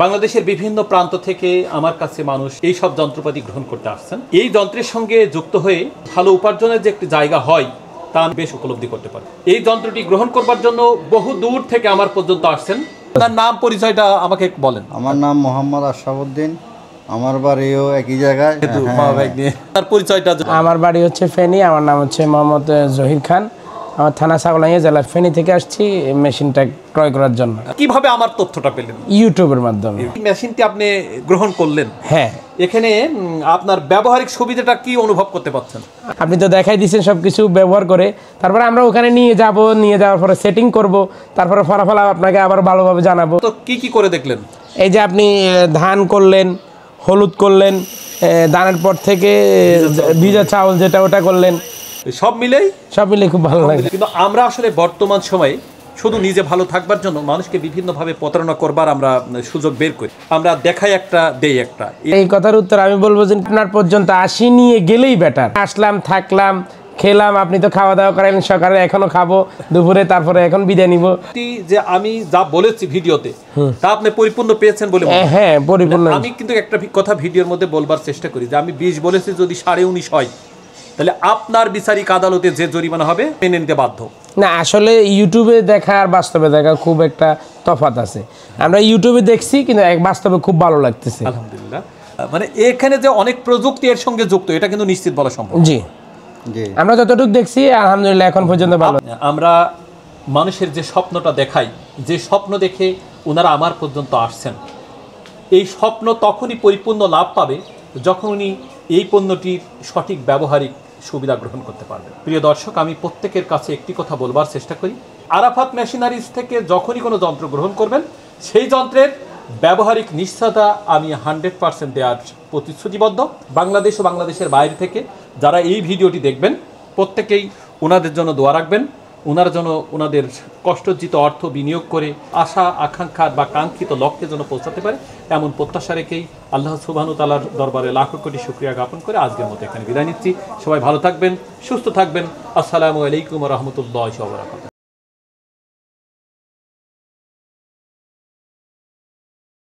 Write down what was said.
বাংলাদেশের বিভিন্ন প্রান্ত থেকে আমার কাছে মানুষ এই সব যন্ত্রপাতি গ্রহণ করতে আসছেন। এই যন্ত্রের সঙ্গে যুক্ত হয়ে ভালো উপার্জনের যে একটি জায়গা হয় তা আমি বেশ উপলব্ধি করতে পারি। এই যন্ত্রটি গ্রহণ করবার জন্য বহু দূর থেকে আমার পর্যন্ত আসছেন। তার নাম পরিচয়টা আমাকে বলেন। আমার নাম মোহাম্মদ আশরাফুদ্দিন, আমার বাড়িও একই জায়গায়। তার পরিচয়টা। আমার বাড়ি হচ্ছে ফেনী, আমার নাম হচ্ছে মোহাম্মদ জহির খান। আমার থানা ছাগলনাইয়া জেলা ফেনী থেকে আসছি মেশিনটা ক্রয় করার জন্য। কিভাবে আমার তথ্যটা পেলেন? ইউটিউবের মাধ্যমে। মেশিনটি আপনি গ্রহণ করলেন, হ্যাঁ। এখানে আপনার ব্যবহারিক সুবিধাটা কি অনুভব করতে পারছেন? আপনি তো দেখাই দিয়েছেন সবকিছু ব্যবহার করে, তারপরে আমরা ওখানে নিয়ে যাব, নিয়ে যাওয়ার পরে সেটিং করব, তারপরে ফলাফল আপনাকে আবার ভালোভাবে জানাবো। তো কি কি করে দেখলেন? এই যে আপনি ধান করলেন, হলুদ করলেন, ধানের পর থেকে ভিজা চাউল যেটা ওটা করলেন, সব মিলে খুব ভালো লাগে। কিন্তু আমরা আসলে বর্তমান সময়ে শুধু নিজে ভালো থাকবার জন্য মানুষকে বিভিন্নভাবে প্রতারণা করবার আমরা সুযোগ বের করি। আমরা দেখাই একটা, দেই একটা। এই কথার উত্তর আমি বলবো যে আপনার পর্যন্ত আসি নিয়ে গেলেই বেটার। আসলাম, থাকলাম, খেলাম, আপনি তো খাওয়া দাওয়া করাইলেন সকালে, এখনো খাবো দুপুরে, তারপরে এখন বিদায় নিব। যে আমি যা বলেছি ভিডিওতে তা আপনি পরিপূর্ণ পেয়েছেন বলে? হ্যাঁ, পরিপূর্ণ। আমি কিন্তু একটা কথা ভিডিওর মধ্যে বলবার চেষ্টা করি যে আমি 20 বলেছি, যদি 19.5 হয় তাহলে আপনার বিচারিক আদালতে যে জরিমানা হবে মেনে নিতে বাধ্য। না, আসলে ইউটিউবে দেখা আর বাস্তবে দেখা খুব একটা তফাৎ আছে। আমরা ইউটিউবে দেখছি, কিন্তু বাস্তবে খুব ভালো লাগতেছে আলহামদুলিল্লাহ। মানে এখানে যে অনেক প্রযুক্তি এর সঙ্গে যুক্ত, এটা কিন্তু নিশ্চিত বলা সম্ভব। জি, আমরা যতটুকু দেখছি আলহামদুলিল্লাহ এখন পর্যন্ত ভালো। আমরা মানুষের যে স্বপ্নটা দেখাই, যে স্বপ্ন দেখে ওনারা আমার পর্যন্ত আসছেন, এই স্বপ্ন তখনই পরিপূর্ণ লাভ পাবে যখন উনি এই পণ্যটির সঠিক ব্যবহারিক সুবিধা গ্রহণ করতে পারবেন। প্রিয় দর্শক, আমি প্রত্যেকের কাছে একটি কথা বলবার চেষ্টা করি, আরাফাত মেশিনারিজ থেকে যখনই কোনো যন্ত্র গ্রহণ করবেন, সেই যন্ত্রের ব্যবহারিক নিশ্চয়তা আমি 100% দেওয়ার প্রতিশ্রুতিবদ্ধ। বাংলাদেশ ও বাংলাদেশের বাইরে থেকে যারা এই ভিডিওটি দেখবেন, প্রত্যেকেই ওনাদের জন্য দোয়া রাখবেন। ওনারা যেন ওনাদের কষ্টার্জিত অর্থ বিনিয়োগ করে আশা আকাঙ্ক্ষা বা কাঙ্ক্ষিত লক্ষ্যে যেন পৌঁছাতে পারে, এমন প্রত্যাশা রেখেই আল্লাহ সুবহানাহু ওয়া তাআলার দরবারে লাখো কোটি শুকরিয়া জ্ঞাপন করে আজকের মতো এখানে বিদায় নিচ্ছি। সবাই ভালো থাকবেন, সুস্থ থাকবেন। আসসালামু আলাইকুম ওয়া রাহমাতুল্লাহি ওয়া বারাকাতুহু।